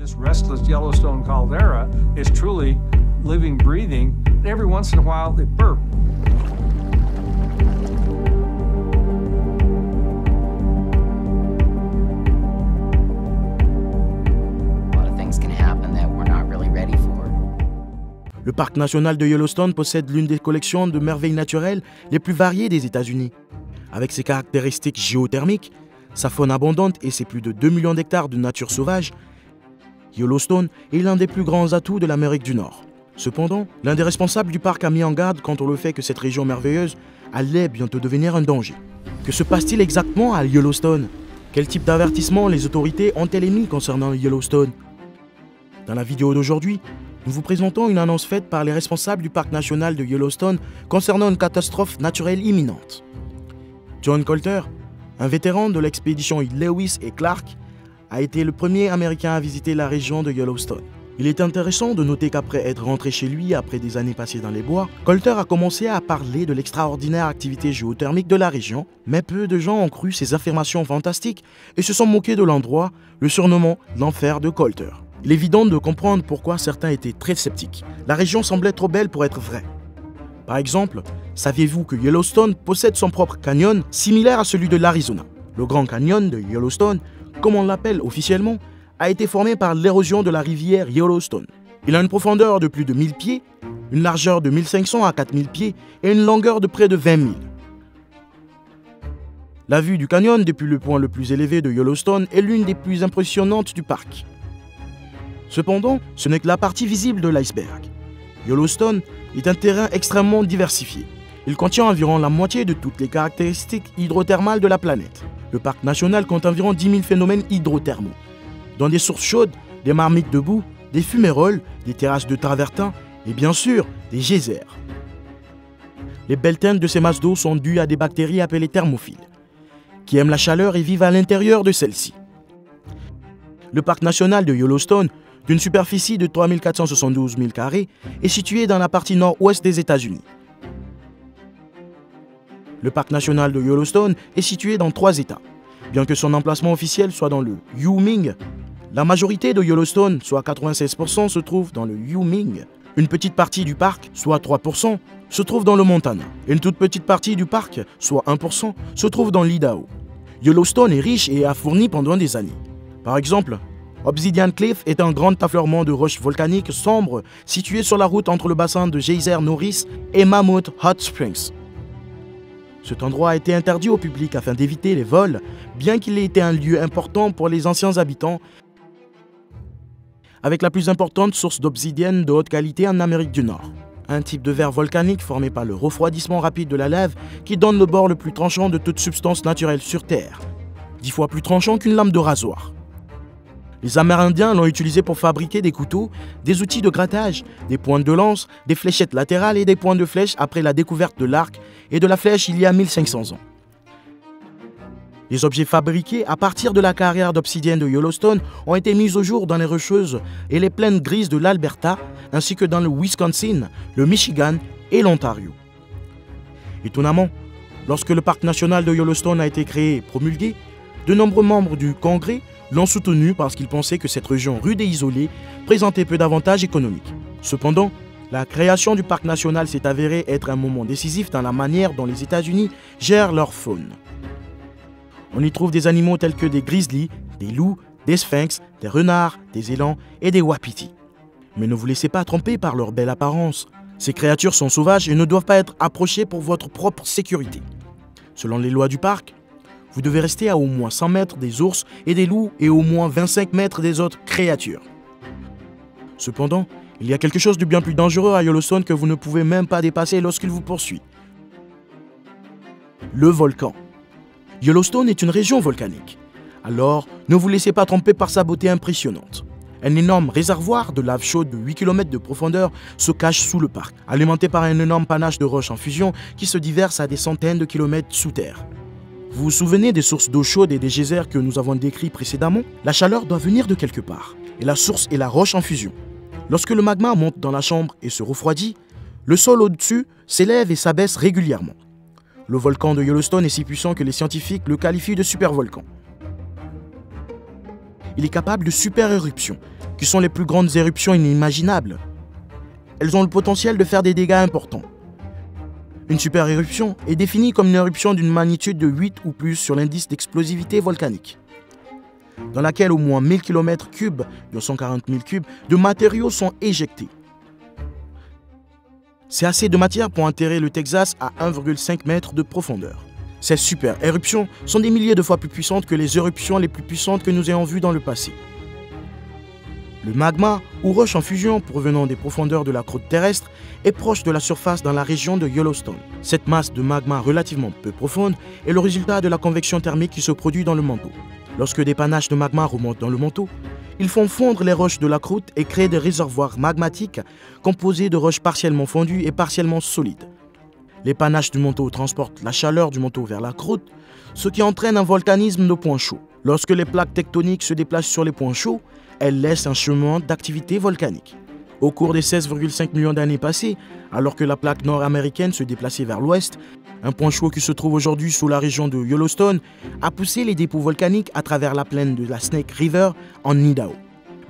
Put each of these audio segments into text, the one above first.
This restless Yellowstone caldera is truly living, breathing. Every once in a while, it burps. Le parc national de Yellowstone possède l'une des collections de merveilles naturelles les plus variées des États-Unis. Avec ses caractéristiques géothermiques, sa faune abondante et ses plus de 2 millions d'hectares de nature sauvage, Yellowstone est l'un des plus grands atouts de l'Amérique du Nord. Cependant, l'un des responsables du parc a mis en garde contre le fait que cette région merveilleuse allait bientôt devenir un danger. Que se passe-t-il exactement à Yellowstone? Quel type d'avertissement les autorités ont-elles émis concernant Yellowstone? Dans la vidéo d'aujourd'hui, nous vous présentons une annonce faite par les responsables du parc national de Yellowstone concernant une catastrophe naturelle imminente. John Colter, un vétéran de l'expédition Lewis et Clark, a été le premier Américain à visiter la région de Yellowstone. Il est intéressant de noter qu'après être rentré chez lui après des années passées dans les bois, Colter a commencé à parler de l'extraordinaire activité géothermique de la région, mais peu de gens ont cru ses affirmations fantastiques et se sont moqués de l'endroit, le surnommant l'enfer de Colter. Il est évident de comprendre pourquoi certains étaient très sceptiques. La région semblait trop belle pour être vraie. Par exemple, saviez-vous que Yellowstone possède son propre canyon similaire à celui de l'Arizona? Le Grand Canyon de Yellowstone, comme on l'appelle officiellement, a été formé par l'érosion de la rivière Yellowstone. Il a une profondeur de plus de 1000 pieds, une largeur de 1500 à 4000 pieds et une longueur de près de 20 000. La vue du canyon depuis le point le plus élevé de Yellowstone est l'une des plus impressionnantes du parc. Cependant, ce n'est que la partie visible de l'iceberg. Yellowstone est un terrain extrêmement diversifié. Il contient environ la moitié de toutes les caractéristiques hydrothermales de la planète. Le parc national compte environ 10 000 phénomènes hydrothermaux, dont des sources chaudes, des marmites de boue, des fumerolles, des terrasses de travertin et bien sûr des geysers. Les belles teintes de ces masses d'eau sont dues à des bactéries appelées thermophiles, qui aiment la chaleur et vivent à l'intérieur de celle-ci. Le parc national de Yellowstone, d'une superficie de 3 472 000 carrés, est situé dans la partie nord-ouest des États-Unis. Le parc national de Yellowstone est situé dans 3 États. Bien que son emplacement officiel soit dans le Wyoming, la majorité de Yellowstone, soit 96%, se trouve dans le Wyoming. Une petite partie du parc, soit 3%, se trouve dans le Montana. Et une toute petite partie du parc, soit 1%, se trouve dans l'Idaho. Yellowstone est riche et a fourni pendant des années. Par exemple, Obsidian Cliff est un grand affleurement de roches volcaniques sombres situé sur la route entre le bassin de Geyser Norris et Mammoth Hot Springs. Cet endroit a été interdit au public afin d'éviter les vols, bien qu'il ait été un lieu important pour les anciens habitants, avec la plus importante source d'obsidienne de haute qualité en Amérique du Nord. Un type de verre volcanique formé par le refroidissement rapide de la lave qui donne le bord le plus tranchant de toute substance naturelle sur Terre, 10 fois plus tranchant qu'une lame de rasoir. Les Amérindiens l'ont utilisé pour fabriquer des couteaux, des outils de grattage, des pointes de lance, des fléchettes latérales et des points de flèche après la découverte de l'arc et de la flèche il y a 1500 ans. Les objets fabriqués à partir de la carrière d'obsidienne de Yellowstone ont été mis au jour dans les Rocheuses et les plaines grises de l'Alberta, ainsi que dans le Wisconsin, le Michigan et l'Ontario. Étonnamment, lorsque le parc national de Yellowstone a été créé et promulgué, de nombreux membres du Congrès l'ont soutenu parce qu'ils pensaient que cette région rude et isolée présentait peu d'avantages économiques. Cependant, la création du parc national s'est avérée être un moment décisif dans la manière dont les États-Unis gèrent leur faune. On y trouve des animaux tels que des grizzlies, des loups, des sphinx, des renards, des élans et des wapitis. Mais ne vous laissez pas tromper par leur belle apparence. Ces créatures sont sauvages et ne doivent pas être approchées pour votre propre sécurité. Selon les lois du parc, vous devez rester à au moins 100 mètres des ours et des loups et au moins 25 mètres des autres créatures. Cependant, il y a quelque chose de bien plus dangereux à Yellowstone que vous ne pouvez même pas dépasser lorsqu'il vous poursuit. Le volcan. Yellowstone est une région volcanique. Alors, ne vous laissez pas tromper par sa beauté impressionnante. Un énorme réservoir de lave chaude de 8 km de profondeur se cache sous le parc, alimenté par un énorme panache de roches en fusion qui se déverse à des centaines de kilomètres sous terre. Vous vous souvenez des sources d'eau chaude et des geysers que nous avons décrits précédemment? La chaleur doit venir de quelque part, et la source est la roche en fusion. Lorsque le magma monte dans la chambre et se refroidit, le sol au-dessus s'élève et s'abaisse régulièrement. Le volcan de Yellowstone est si puissant que les scientifiques le qualifient de supervolcan. Il est capable de super éruptions, qui sont les plus grandes éruptions inimaginables. Elles ont le potentiel de faire des dégâts importants. Une super éruption est définie comme une éruption d'une magnitude de 8 ou plus sur l'indice d'explosivité volcanique, dans laquelle au moins 1000 km3, dont 140 000 cubes, de matériaux sont éjectés. C'est assez de matière pour enterrer le Texas à 1,5 mètre de profondeur. Ces super éruptions sont des milliers de fois plus puissantes que les éruptions les plus puissantes que nous ayons vues dans le passé. Le magma, ou roche en fusion provenant des profondeurs de la croûte terrestre, est proche de la surface dans la région de Yellowstone. Cette masse de magma relativement peu profonde est le résultat de la convection thermique qui se produit dans le manteau. Lorsque des panaches de magma remontent dans le manteau, ils font fondre les roches de la croûte et créent des réservoirs magmatiques composés de roches partiellement fondues et partiellement solides. Les panaches du manteau transportent la chaleur du manteau vers la croûte, ce qui entraîne un volcanisme de points chauds. Lorsque les plaques tectoniques se déplacent sur les points chauds, elles laissent un chemin d'activité volcanique. Au cours des 16,5 millions d'années passées, alors que la plaque nord-américaine se déplaçait vers l'ouest, un point chaud qui se trouve aujourd'hui sous la région de Yellowstone a poussé les dépôts volcaniques à travers la plaine de la Snake River en Idaho.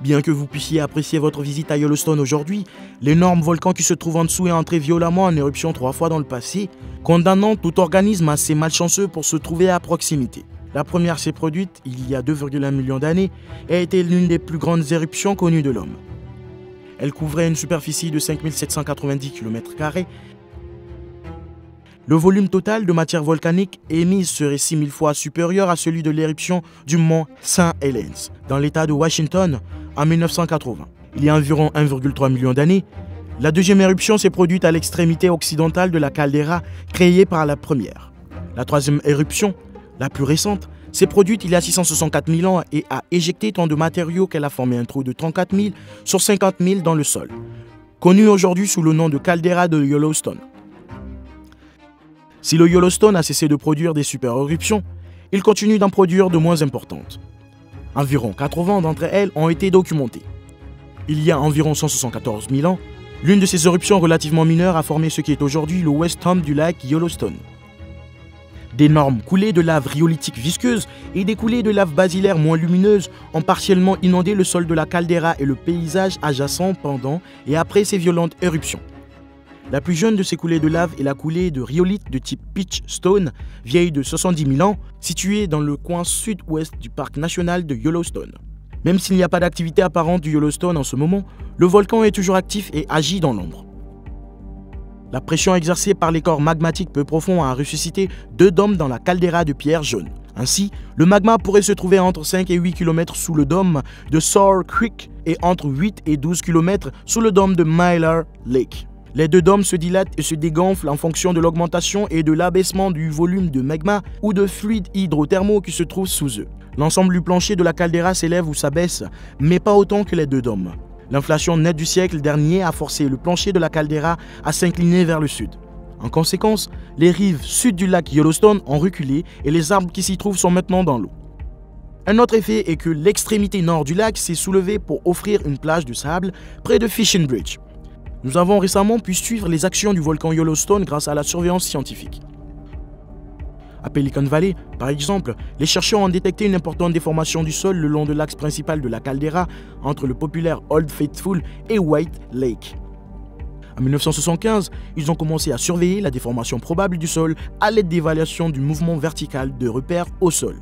Bien que vous puissiez apprécier votre visite à Yellowstone aujourd'hui, l'énorme volcan qui se trouve en dessous est entré violemment en éruption 3 fois dans le passé, condamnant tout organisme assez malchanceux pour se trouver à proximité. La première s'est produite il y a 2,1 millions d'années et a été l'une des plus grandes éruptions connues de l'homme. Elle couvrait une superficie de 5790 km². Le volume total de matière volcanique émise serait 6000 fois supérieur à celui de l'éruption du mont St. Helens, dans l'état de Washington, en 1980. Il y a environ 1,3 million d'années, la deuxième éruption s'est produite à l'extrémité occidentale de la caldeira créée par la première. La troisième éruption, la plus récente, s'est produite il y a 664 000 ans et a éjecté tant de matériaux qu'elle a formé un trou de 34 000 sur 50 000 dans le sol, connu aujourd'hui sous le nom de caldeira de Yellowstone. Si le Yellowstone a cessé de produire des super éruptions, il continue d'en produire de moins importantes. Environ 80 d'entre elles ont été documentées. Il y a environ 174 000 ans, l'une de ces éruptions relativement mineures a formé ce qui est aujourd'hui le West Hump du lac Yellowstone. D'énormes coulées de lave rhyolitique visqueuse et des coulées de lave basilaire moins lumineuses ont partiellement inondé le sol de la caldeira et le paysage adjacent pendant et après ces violentes éruptions. La plus jeune de ces coulées de lave est la coulée de rhyolite de type Peach Stone, vieille de 70 000 ans, située dans le coin sud-ouest du parc national de Yellowstone. Même s'il n'y a pas d'activité apparente du Yellowstone en ce moment, le volcan est toujours actif et agit dans l'ombre. La pression exercée par les corps magmatiques peu profonds a ressuscité 2 dômes dans la caldeira de pierre jaune. Ainsi, le magma pourrait se trouver entre 5 et 8 km sous le dôme de Sour Creek et entre 8 et 12 km sous le dôme de Mylar Lake. Les 2 dômes se dilatent et se dégonflent en fonction de l'augmentation et de l'abaissement du volume de magma ou de fluides hydrothermaux qui se trouvent sous eux. L'ensemble du plancher de la caldeira s'élève ou s'abaisse, mais pas autant que les 2 dômes. L'inflation nette du siècle dernier a forcé le plancher de la caldeira à s'incliner vers le sud. En conséquence, les rives sud du lac Yellowstone ont reculé et les arbres qui s'y trouvent sont maintenant dans l'eau. Un autre effet est que l'extrémité nord du lac s'est soulevée pour offrir une plage de sable près de Fishing Bridge. Nous avons récemment pu suivre les actions du volcan Yellowstone grâce à la surveillance scientifique. À Pelican Valley, par exemple, les chercheurs ont détecté une importante déformation du sol le long de l'axe principal de la caldeira entre le populaire Old Faithful et White Lake. En 1975, ils ont commencé à surveiller la déformation probable du sol à l'aide d'évaluations du mouvement vertical de repères au sol.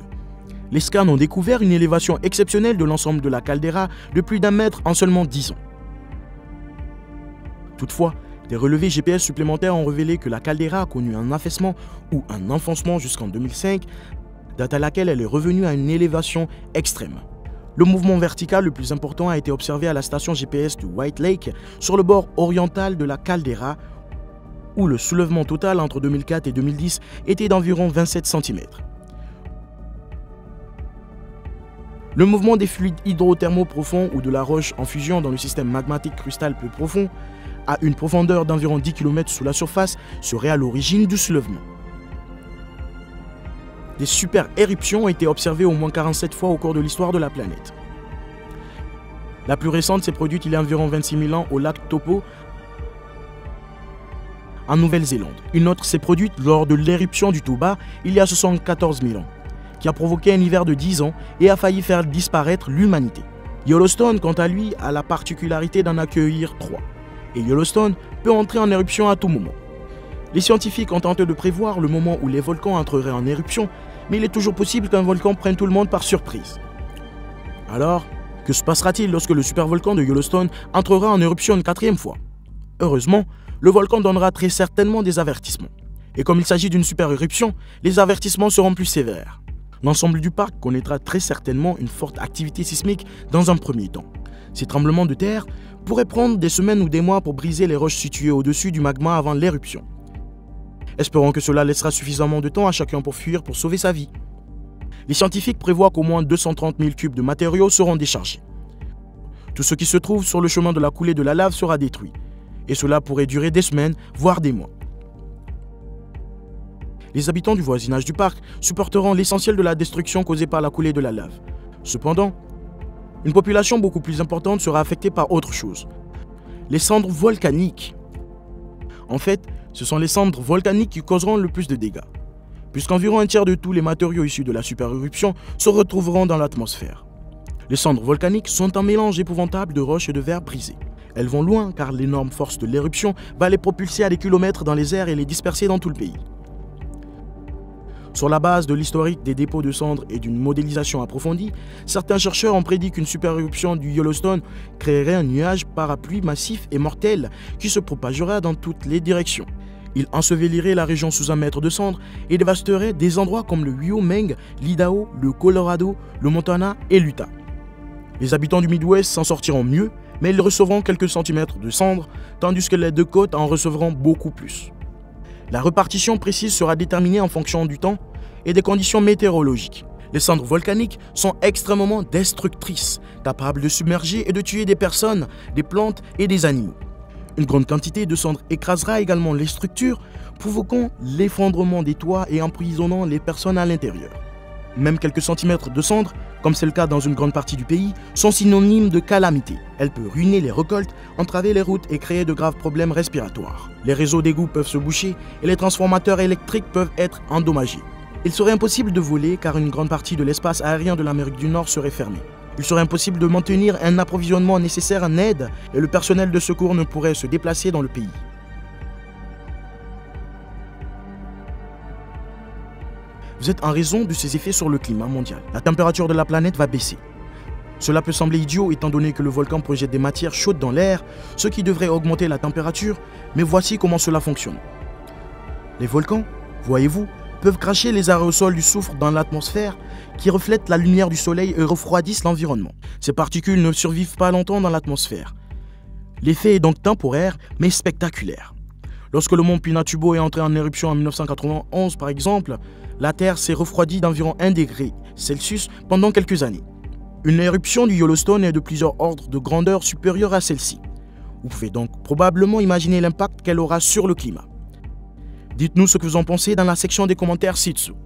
Les scans ont découvert une élévation exceptionnelle de l'ensemble de la caldeira de plus d'1 mètre en seulement 10 ans. Toutefois, des relevés GPS supplémentaires ont révélé que la caldeira a connu un affaissement ou un enfoncement jusqu'en 2005, date à laquelle elle est revenue à une élévation extrême. Le mouvement vertical le plus important a été observé à la station GPS de White Lake, sur le bord oriental de la caldeira, où le soulèvement total entre 2004 et 2010 était d'environ 27 cm. Le mouvement des fluides hydrothermaux profonds ou de la roche en fusion dans le système magmatique crustal peu profond, à une profondeur d'environ 10 km sous la surface, serait à l'origine du soulèvement. Des super éruptions ont été observées au moins 47 fois au cours de l'histoire de la planète. La plus récente s'est produite il y a environ 26 000 ans au lac Taupo, en Nouvelle-Zélande. Une autre s'est produite lors de l'éruption du Toba il y a 74 000 ans, qui a provoqué un hiver de 10 ans et a failli faire disparaître l'humanité. Yellowstone, quant à lui, a la particularité d'en accueillir 3. Et Yellowstone peut entrer en éruption à tout moment. Les scientifiques ont tenté de prévoir le moment où les volcans entreraient en éruption, mais il est toujours possible qu'un volcan prenne tout le monde par surprise. Alors, que se passera-t-il lorsque le supervolcan de Yellowstone entrera en éruption une 4e fois? Heureusement, le volcan donnera très certainement des avertissements. Et comme il s'agit d'une super éruption, les avertissements seront plus sévères. L'ensemble du parc connaîtra très certainement une forte activité sismique dans un premier temps. Ces tremblements de terre pourraient prendre des semaines ou des mois pour briser les roches situées au-dessus du magma avant l'éruption. Espérons que cela laissera suffisamment de temps à chacun pour fuir pour sauver sa vie. Les scientifiques prévoient qu'au moins 230 000 cubes de matériaux seront déchargés. Tout ce qui se trouve sur le chemin de la coulée de la lave sera détruit. Et cela pourrait durer des semaines, voire des mois. Les habitants du voisinage du parc supporteront l'essentiel de la destruction causée par la coulée de la lave. Cependant, une population beaucoup plus importante sera affectée par autre chose. Les cendres volcaniques. En fait, ce sont les cendres volcaniques qui causeront le plus de dégâts, puisqu'environ un tiers de tous les matériaux issus de la superéruption se retrouveront dans l'atmosphère. Les cendres volcaniques sont un mélange épouvantable de roches et de verre brisés. Elles vont loin car l'énorme force de l'éruption va les propulser à des kilomètres dans les airs et les disperser dans tout le pays. Sur la base de l'historique des dépôts de cendres et d'une modélisation approfondie, certains chercheurs ont prédit qu'une superéruption du Yellowstone créerait un nuage parapluie massif et mortel qui se propagera dans toutes les directions. Il ensevelirait la région sous un mètre de cendres et dévasterait des endroits comme le Wyoming, l'Idaho, le Colorado, le Montana et l'Utah. Les habitants du Midwest s'en sortiront mieux, mais ils recevront quelques centimètres de cendres, tandis que les deux côtes en recevront beaucoup plus. La répartition précise sera déterminée en fonction du temps et des conditions météorologiques. Les cendres volcaniques sont extrêmement destructrices, capables de submerger et de tuer des personnes, des plantes et des animaux. Une grande quantité de cendres écrasera également les structures, provoquant l'effondrement des toits et emprisonnant les personnes à l'intérieur. Même quelques centimètres de cendres, comme c'est le cas dans une grande partie du pays, sont synonymes de calamité. Elle peut ruiner les récoltes, entraver les routes et créer de graves problèmes respiratoires. Les réseaux d'égouts peuvent se boucher et les transformateurs électriques peuvent être endommagés. Il serait impossible de voler car une grande partie de l'espace aérien de l'Amérique du Nord serait fermée. Il serait impossible de maintenir un approvisionnement nécessaire en aide et le personnel de secours ne pourrait se déplacer dans le pays. Vous êtes en raison de ces effets sur le climat mondial. La température de la planète va baisser. Cela peut sembler idiot étant donné que le volcan projette des matières chaudes dans l'air, ce qui devrait augmenter la température, mais voici comment cela fonctionne. Les volcans, voyez-vous, peuvent cracher les aérosols du soufre dans l'atmosphère qui reflètent la lumière du soleil et refroidissent l'environnement. Ces particules ne survivent pas longtemps dans l'atmosphère. L'effet est donc temporaire, mais spectaculaire. Lorsque le mont Pinatubo est entré en éruption en 1991 par exemple, la Terre s'est refroidie d'environ 1 degré Celsius pendant quelques années. Une éruption du Yellowstone est de plusieurs ordres de grandeur supérieurs à celle-ci. Vous pouvez donc probablement imaginer l'impact qu'elle aura sur le climat. Dites-nous ce que vous en pensez dans la section des commentaires ci-dessous.